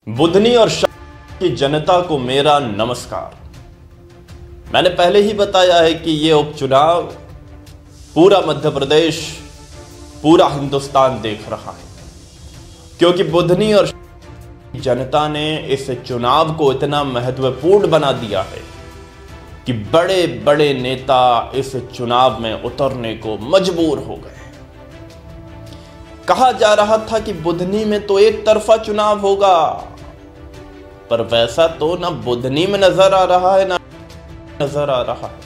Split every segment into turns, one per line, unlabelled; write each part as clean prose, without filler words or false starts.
बुधनी और की जनता को मेरा नमस्कार। मैंने पहले ही बताया है कि ये उपचुनाव पूरा मध्य प्रदेश, पूरा हिंदुस्तान देख रहा है, क्योंकि बुधनी और जनता ने इस चुनाव को इतना महत्वपूर्ण बना दिया है कि बड़े बड़े नेता इस चुनाव में उतरने को मजबूर हो गए। कहा जा रहा था कि बुधनी में तो एक तरफा चुनाव होगा, पर वैसा तो ना बुधनी में नजर आ रहा है ना नजर आ रहा है।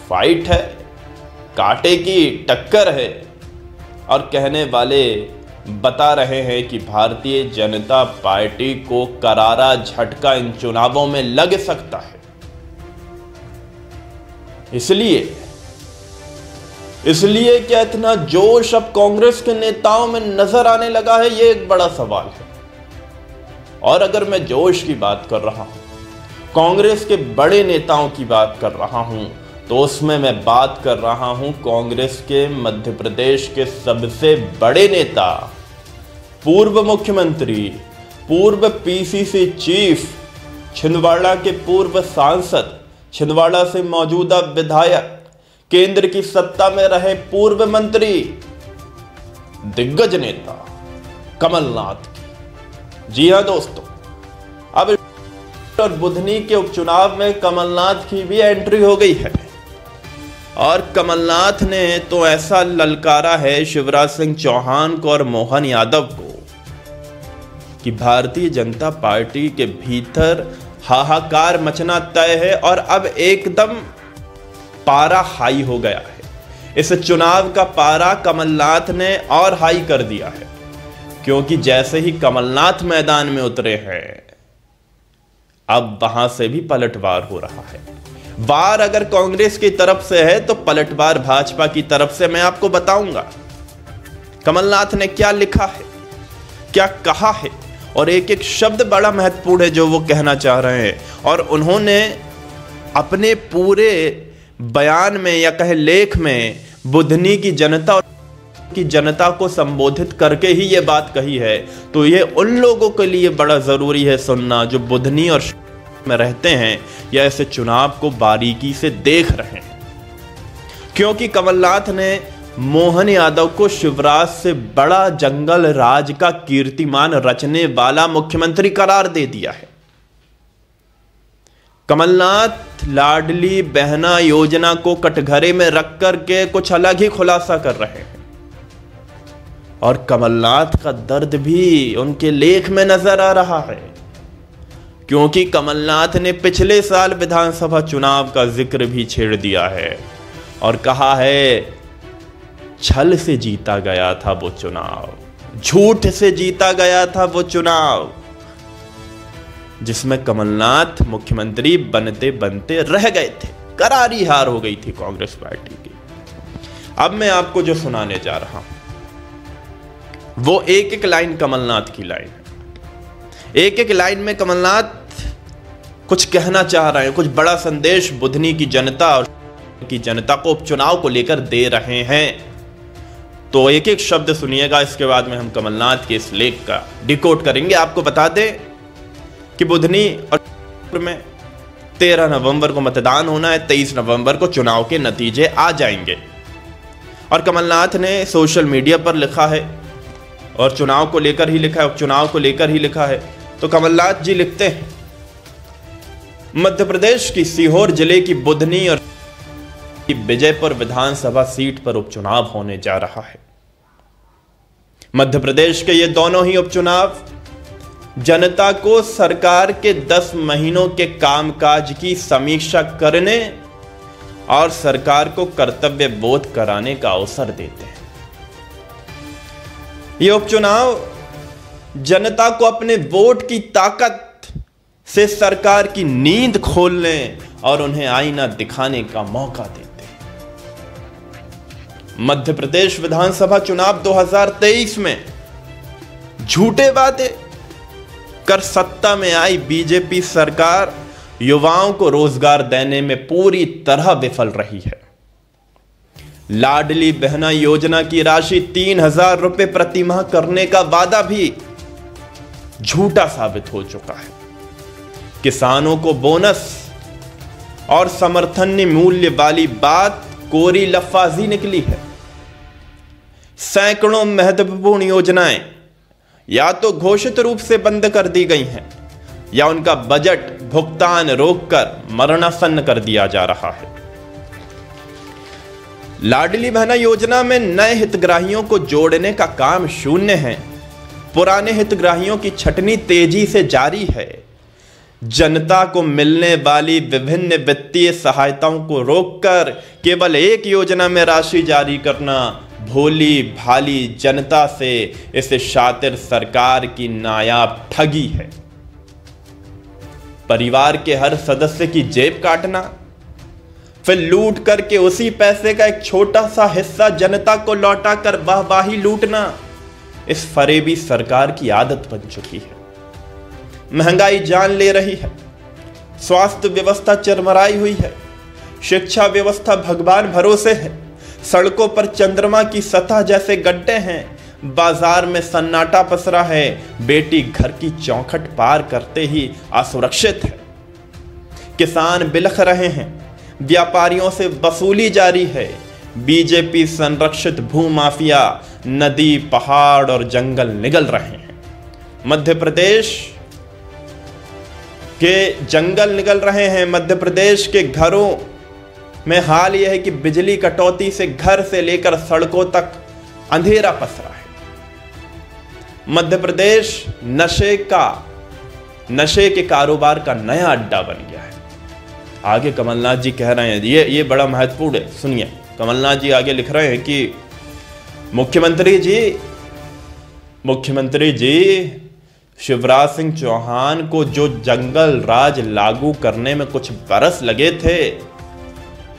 फाइट है, कांटे की टक्कर है, और कहने वाले बता रहे हैं कि भारतीय जनता पार्टी को करारा झटका इन चुनावों में लग सकता है। इसलिए क्या इतना जोश अब कांग्रेस के नेताओं में नजर आने लगा है, यह एक बड़ा सवाल है। और अगर मैं जोश की बात कर रहा हूं, कांग्रेस के बड़े नेताओं की बात कर रहा हूं, तो उसमें मैं बात कर रहा हूं कांग्रेस के मध्य प्रदेश के सबसे बड़े नेता, पूर्व मुख्यमंत्री, पूर्व पीसीसी चीफ, छिंदवाड़ा के पूर्व सांसद, छिंदवाड़ा से मौजूदा विधायक, केंद्र की सत्ता में रहे पूर्व मंत्री, दिग्गज नेता कमलनाथ की। जी हां दोस्तों, अब और बुधनी के उपचुनाव में कमलनाथ की भी एंट्री हो गई है। और कमलनाथ ने तो ऐसा ललकारा है शिवराज सिंह चौहान को और मोहन यादव को कि भारतीय जनता पार्टी के भीतर हाहाकार मचना तय है, और अब एकदम पारा हाई हो गया है। इस चुनाव का पारा कमलनाथ ने और हाई कर दिया है, क्योंकि जैसे ही कमलनाथ मैदान में उतरे हैं, अब वहां से भी पलटवार हो रहा है। वार अगर कांग्रेस की तरफ से है तो पलटवार भाजपा की तरफ से। मैं आपको बताऊंगा कमलनाथ ने क्या लिखा है, क्या कहा है, और एक एक शब्द बड़ा महत्वपूर्ण है जो वो कहना चाह रहे हैं। और उन्होंने अपने पूरे बयान में या कहे लेख में बुधनी की जनता को संबोधित करके ही ये बात कही है। तो ये उन लोगों के लिए बड़ा जरूरी है सुनना जो बुधनी और में रहते हैं या ऐसे चुनाव को बारीकी से देख रहे हैं, क्योंकि कमलनाथ ने मोहन यादव को शिवराज से बड़ा जंगल राज का कीर्तिमान रचने वाला मुख्यमंत्री करार दे दिया है। कमलनाथ लाडली बहना योजना को कटघरे में रख करके कुछ अलग ही खुलासा कर रहे हैं, और कमलनाथ का दर्द भी उनके लेख में नजर आ रहा है, क्योंकि कमलनाथ ने पिछले साल विधानसभा चुनाव का जिक्र भी छेड़ दिया है और कहा है छल से जीता गया था वो चुनाव, झूठ से जीता गया था वो चुनाव, जिसमें कमलनाथ मुख्यमंत्री बनते बनते रह गए थे। करारी हार हो गई थी कांग्रेस पार्टी की। अब मैं आपको जो सुनाने जा रहा हूं वो एक एक लाइन कमलनाथ की लाइन है। एक एक लाइन में कमलनाथ कुछ कहना चाह रहे हैं, कुछ बड़ा संदेश बुधनी की जनता और की जनता को उपचुनाव को लेकर दे रहे हैं। तो एक एक शब्द सुनिएगा, इसके बाद में हम कमलनाथ के इस लेख का डिकोड करेंगे। आपको बता दें कि बुधनी और में 13 नवंबर को मतदान होना है, 23 नवंबर को चुनाव के नतीजे आ जाएंगे। और कमलनाथ ने सोशल मीडिया पर लिखा है, और चुनाव को लेकर ही लिखा है, उपचुनाव को लेकर ही लिखा है। तो कमलनाथ जी लिखते हैं, मध्य प्रदेश की सीहोर जिले की बुधनी और विजयपुर विधानसभा सीट पर उपचुनाव होने जा रहा है। मध्य प्रदेश के ये दोनों ही उपचुनाव जनता को सरकार के 10 महीनों के कामकाज की समीक्षा करने और सरकार को कर्तव्य बोध कराने का अवसर देते हैं। ये उपचुनाव जनता को अपने वोट की ताकत से सरकार की नींद खोलने और उन्हें आईना दिखाने का मौका देते हैं। मध्य प्रदेश विधानसभा चुनाव 2023 में झूठे वादे कर सत्ता में आई बीजेपी सरकार युवाओं को रोजगार देने में पूरी तरह विफल रही है। लाडली बहना योजना की राशि 3,000 रुपए प्रति माह करने का वादा भी झूठा साबित हो चुका है। किसानों को बोनस और समर्थन मूल्य वाली बात कोरी लफ्फाजी निकली है। सैकड़ों महत्वपूर्ण योजनाएं या तो घोषित रूप से बंद कर दी गई हैं या उनका बजट भुगतान रोककर मरणासन्न कर दिया जा रहा है। लाडली बहना योजना में नए हितग्राहियों को जोड़ने का काम शून्य है। पुराने हितग्राहियों की छटनी तेजी से जारी है। जनता को मिलने वाली विभिन्न वित्तीय सहायताओं को रोककर केवल एक योजना में राशि जारी करना भोली भाली जनता से इस शातिर सरकार की नायाब ठगी है। परिवार के हर सदस्य की जेब काटना, फिर लूट करके उसी पैसे का एक छोटा सा हिस्सा जनता को लौटा कर वाहवाही लूटना इस फरेबी सरकार की आदत बन चुकी है। महंगाई जान ले रही है, स्वास्थ्य व्यवस्था चरमराई हुई है, शिक्षा व्यवस्था भगवान भरोसे है, सड़कों पर चंद्रमा की सतह जैसे गड्ढे हैं, बाजार में सन्नाटा पसरा है, बेटी घर की चौखट पार करते ही असुरक्षित है। किसान बिलख रहे हैं, व्यापारियों से वसूली जारी है, बीजेपी संरक्षित भूमाफिया नदी पहाड़ और जंगल निगल रहे हैं। मध्य प्रदेश के जंगल निकल रहे हैं। मध्य प्रदेश के घरों में हाल यह है कि बिजली कटौती से घर से लेकर सड़कों तक अंधेरा पसरा है। मध्य प्रदेश नशे के कारोबार का नया अड्डा बन गया है। आगे कमलनाथ जी कह रहे हैं, ये बड़ा महत्वपूर्ण है, सुनिए। कमलनाथ जी आगे लिख रहे हैं कि मुख्यमंत्री जी शिवराज सिंह चौहान को जो जंगल राज लागू करने में कुछ बरस लगे थे,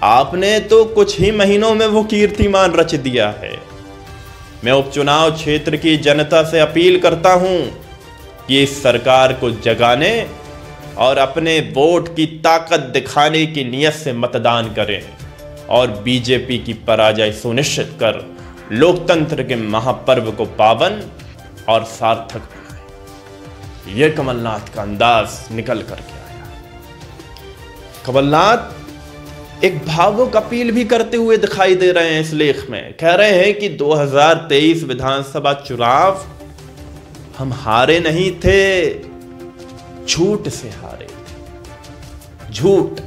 आपने तो कुछ ही महीनों में वो कीर्तिमान रच दिया है। मैं उपचुनाव क्षेत्र की जनता से अपील करता हूं कि इस सरकार को जगाने और अपने वोट की ताकत दिखाने की नियत से मतदान करें और बीजेपी की पराजय सुनिश्चित कर लोकतंत्र के महापर्व को पावन और सार्थक बनाएं। यह कमलनाथ का अंदाज निकल करके आया। कमलनाथ एक भावुक अपील भी करते हुए दिखाई दे रहे हैं। इस लेख में कह रहे हैं कि 2023 विधानसभा चुनाव हम हारे नहीं थे, झूठ से हारे थे। झूठ,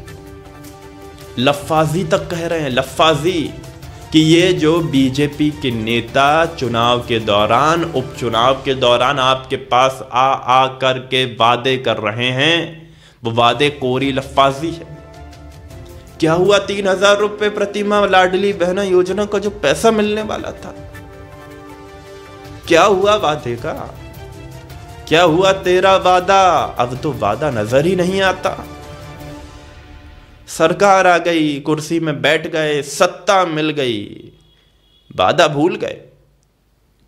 लफ्फाजी तक कह रहे हैं, लफ्फाजी, कि ये जो बीजेपी के नेता चुनाव के दौरान, उपचुनाव के दौरान आपके पास आ करके वादे कर रहे हैं, वो वादे कोरी लफ्फाजी है। क्या हुआ 3000 रुपए प्रतिमाह लाडली बहना योजना का जो पैसा मिलने वाला था? क्या हुआ वादे का? क्या हुआ तेरा वादा? अब तो वादा नजर ही नहीं आता। सरकार आ गई, कुर्सी में बैठ गए, सत्ता मिल गई, वादा भूल गए।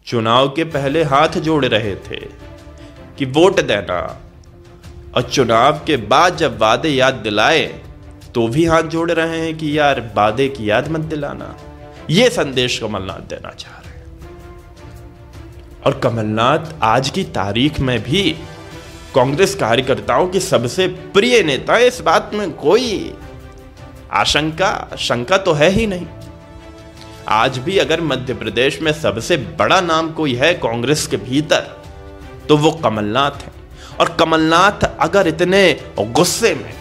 चुनाव के पहले हाथ जोड़ रहे थे कि वोट देना, और चुनाव के बाद जब वादे याद दिलाए तो भी हाथ जोड़ रहे हैं कि यार वादे की याद मत दिलाना। यह संदेश कमलनाथ देना चाह रहे हैं। और कमलनाथ आज की तारीख में भी कांग्रेस कार्यकर्ताओं के सबसे प्रिय नेता, इस बात में कोई शंका तो है ही नहीं। आज भी अगर मध्य प्रदेश में सबसे बड़ा नाम कोई है कांग्रेस के भीतर तो वो कमलनाथ है। और कमलनाथ अगर इतने गुस्से में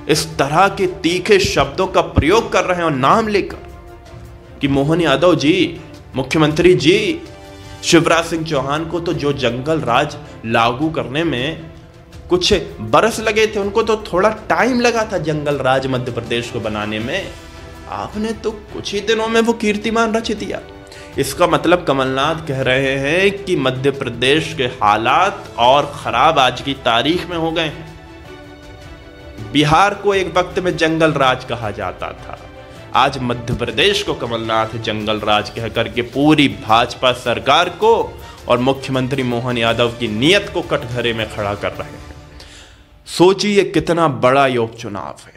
इस तरह के तीखे शब्दों का प्रयोग कर रहे हैं और नाम लेकर कि मोहन यादव जी, मुख्यमंत्री जी, शिवराज सिंह चौहान को तो जो जंगल राज लागू करने में कुछ बरस लगे थे, उनको तो थोड़ा टाइम लगा था जंगल राज मध्य प्रदेश को बनाने में, आपने तो कुछ ही दिनों में वो कीर्तिमान रच दिया। इसका मतलब कमलनाथ कह रहे हैं कि मध्य प्रदेश के हालात और खराब आज की तारीख में हो गए हैं। बिहार को एक वक्त में जंगल राज कहा जाता था, आज मध्य प्रदेश को कमलनाथ जंगल राज कह करके पूरी भाजपा सरकार को और मुख्यमंत्री मोहन यादव की नीयत को कटघरे में खड़ा कर रहे हैं। सोचिए कितना बड़ा ये उपचुनाव है,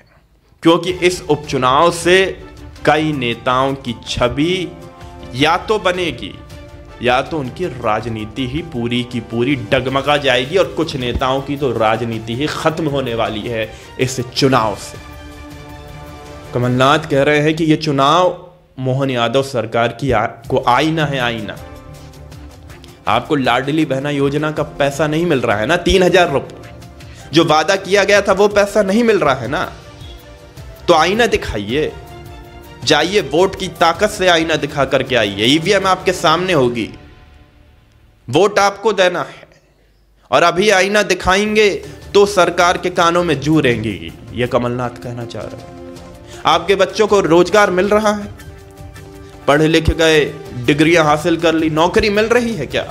क्योंकि इस उपचुनाव से कई नेताओं की छवि या तो बनेगी या तो उनकी राजनीति ही पूरी की पूरी डगमगा जाएगी और कुछ नेताओं की तो राजनीति ही खत्म होने वाली है इस चुनाव से। कमलनाथ कह रहे हैं कि ये चुनाव मोहन यादव सरकार की को आईना है, आईना। आपको लाडली बहना योजना का पैसा नहीं मिल रहा है ना, 3000 रुपए जो वादा किया गया था वो पैसा नहीं मिल रहा है ना, तो आईना दिखाइए, जाइए वोट की ताकत से आईना दिखा करके आइए। ईवीएम आपके सामने होगी, वोट आपको देना है, और अभी आईना दिखाएंगे तो सरकार के कानों में जू रहेंगी। ये कमलनाथ कहना चाह रहे हैं। आपके बच्चों को रोजगार मिल रहा है, पढ़ लिख गए, डिग्रियां हासिल कर ली, नौकरी मिल रही है क्या?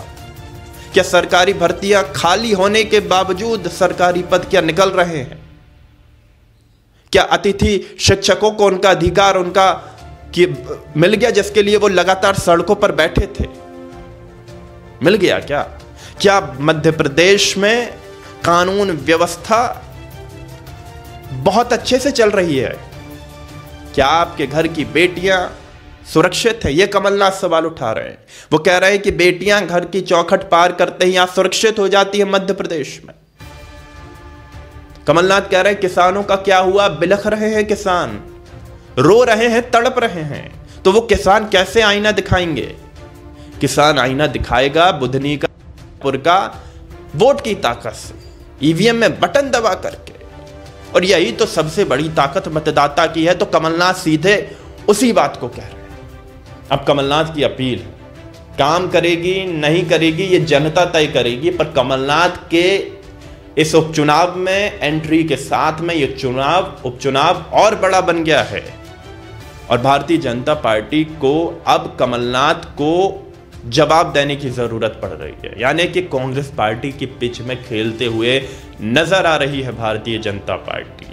क्या सरकारी भर्तियां खाली होने के बावजूद सरकारी पद क्या निकल रहे हैं? क्या अतिथि शिक्षकों को उनका अधिकार उनका मिल गया जिसके लिए वो लगातार सड़कों पर बैठे थे? मिल गया क्या? क्या मध्य प्रदेश में कानून व्यवस्था बहुत अच्छे से चल रही है? क्या आपके घर की बेटियां सुरक्षित है? ये कमलनाथ सवाल उठा रहे हैं। वो कह रहे हैं कि बेटियां घर की चौखट पार करते ही यहां सुरक्षित हो जाती है मध्य प्रदेश में। कमलनाथ कह रहे हैं किसानों का क्या हुआ? बिलख रहे हैं किसान, रो रहे हैं, तड़प रहे हैं, तो वो किसान कैसे आईना दिखाएंगे? किसान आईना दिखाएगा बुधनी का पुर का वोट की ताकत से, ईवीएम में बटन दबा करके। और यही तो सबसे बड़ी ताकत मतदाता की है, तो कमलनाथ सीधे उसी बात को कह रहे हैं। अब कमलनाथ की अपील काम करेगी नहीं करेगी ये जनता तय करेगी, पर कमलनाथ के इस उपचुनाव में एंट्री के साथ में ये उपचुनाव और बड़ा बन गया है। और भारतीय जनता पार्टी को अब कमलनाथ को जवाब देने की जरूरत पड़ रही है, यानी कि कांग्रेस पार्टी की पिच में खेलते हुए नजर आ रही है भारतीय जनता पार्टी।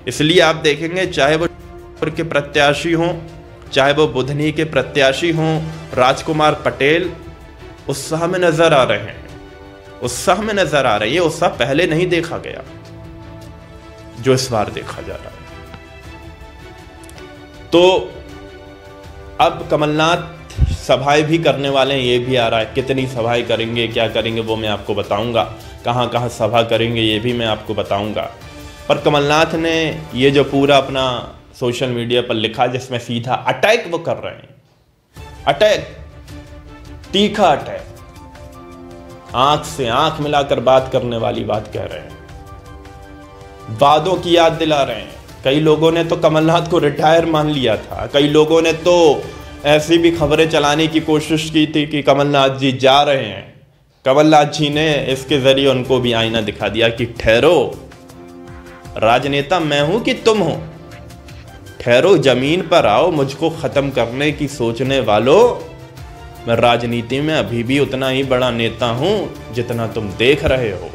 इसलिए आप देखेंगे चाहे वो के प्रत्याशी हों, चाहे वो बुधनी के प्रत्याशी हों, राजकुमार पटेल उत्साह में नजर आ रहे हैं, उत्साह में नजर आ रही है। उत्साह पहले नहीं देखा गया जो इस बार देखा जा रहा है। तो अब कमलनाथ सभाएं भी करने वाले हैं, ये भी आ रहा है। कितनी सभाएं करेंगे, क्या करेंगे वो मैं आपको बताऊंगा, कहां कहां सभा करेंगे ये भी मैं आपको बताऊंगा। पर कमलनाथ ने ये जो पूरा अपना सोशल मीडिया पर लिखा जिसमें सीधा अटैक वो कर रहे हैं, अटैक, तीखा अटैक, आंख से आंख मिलाकर बात करने वाली बात कह रहे हैं, वादों की याद दिला रहे हैं। कई लोगों ने तो कमलनाथ को रिटायर मान लिया था, कई लोगों ने तो ऐसी भी खबरें चलाने की कोशिश की थी कि कमलनाथ जी जा रहे हैं। कमलनाथ जी ने इसके जरिए उनको भी आईना दिखा दिया कि ठहरो, राजनेता मैं हूं कि तुम हो, ठहरो, जमीन पर आओ, मुझको खत्म करने की सोचने वालों, मैं राजनीति में अभी भी उतना ही बड़ा नेता हूं जितना तुम देख रहे हो।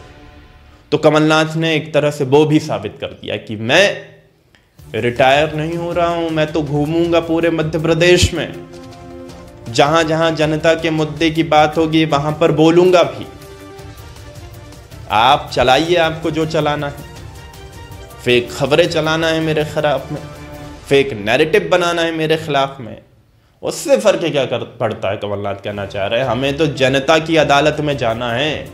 तो कमलनाथ ने एक तरह से वो भी साबित कर दिया कि मैं रिटायर नहीं हो रहा हूं, मैं तो घूमूंगा पूरे मध्य प्रदेश में, जहां जहां जनता के मुद्दे की बात होगी वहां पर बोलूंगा भी। आप चलाइए आपको जो चलाना है, फेक खबरें चलाना है मेरे खिलाफ में, फेक नैरेटिव बनाना है मेरे खिलाफ में, उससे फर्क क्या पड़ता है? कमलनाथ कहना चाह रहे हैं हमें तो जनता की अदालत में जाना है,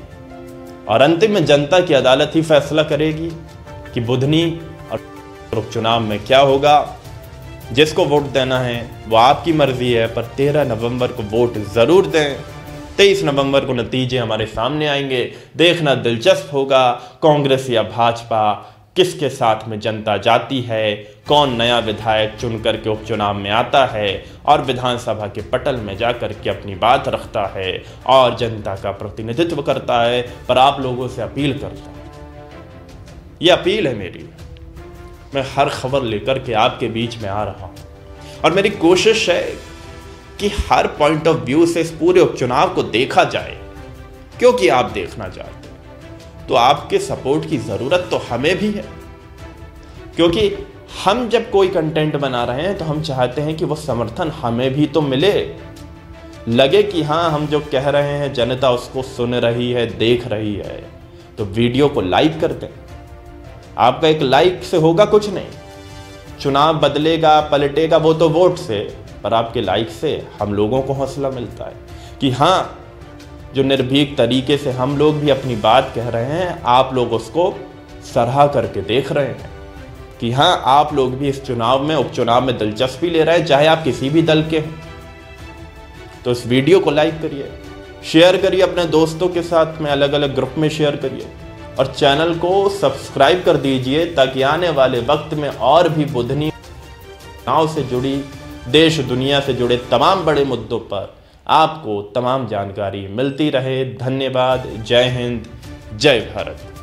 और अंतिम में जनता की अदालत ही फैसला करेगी कि बुधनी और उपचुनाव में क्या होगा। जिसको वोट देना है वो आपकी मर्जी है, पर 13 नवंबर को वोट जरूर दें। 23 नवंबर को नतीजे हमारे सामने आएंगे, देखना दिलचस्प होगा कांग्रेस या भाजपा किसके साथ में जनता जाती है, कौन नया विधायक चुन करके उपचुनाव में आता है और विधानसभा के पटल में जाकर के अपनी बात रखता है और जनता का प्रतिनिधित्व करता है। पर आप लोगों से अपील करता हूं, यह अपील है मेरी, मैं हर खबर लेकर के आपके बीच में आ रहा हूं और मेरी कोशिश है कि हर पॉइंट ऑफ व्यू से इस पूरे उपचुनाव को देखा जाए, क्योंकि आप देखना चाहते हैं। तो आपके सपोर्ट की जरूरत तो हमें भी है, क्योंकि हम जब कोई कंटेंट बना रहे हैं तो हम चाहते हैं कि वो समर्थन हमें भी तो मिले, लगे कि हाँ हम जो कह रहे हैं जनता उसको सुन रही है, देख रही है। तो वीडियो को लाइक कर दें, आपका एक लाइक से होगा कुछ नहीं, चुनाव बदलेगा पलटेगा वो तो वोट से, पर आपके लाइक से हम लोगों को हौसला मिलता है। कि हाँ, जो निर्भीक तरीके से हम लोग भी अपनी बात कह रहे हैं, आप लोग उसको सराहा करके देख रहे हैं कि हाँ, आप लोग भी इस चुनाव में, उपचुनाव में दिलचस्पी ले रहे हैं, चाहे आप किसी भी दल के हैं। तो इस वीडियो को लाइक करिए, शेयर करिए अपने दोस्तों के साथ में, अलग अलग ग्रुप में शेयर करिए और चैनल को सब्सक्राइब कर दीजिए ताकि आने वाले वक्त में और भी बुधनी चुनाव से जुड़ी, देश दुनिया से जुड़े तमाम बड़े मुद्दों पर आपको तमाम जानकारी मिलती रहे। धन्यवाद। जय हिंद, जय भारत।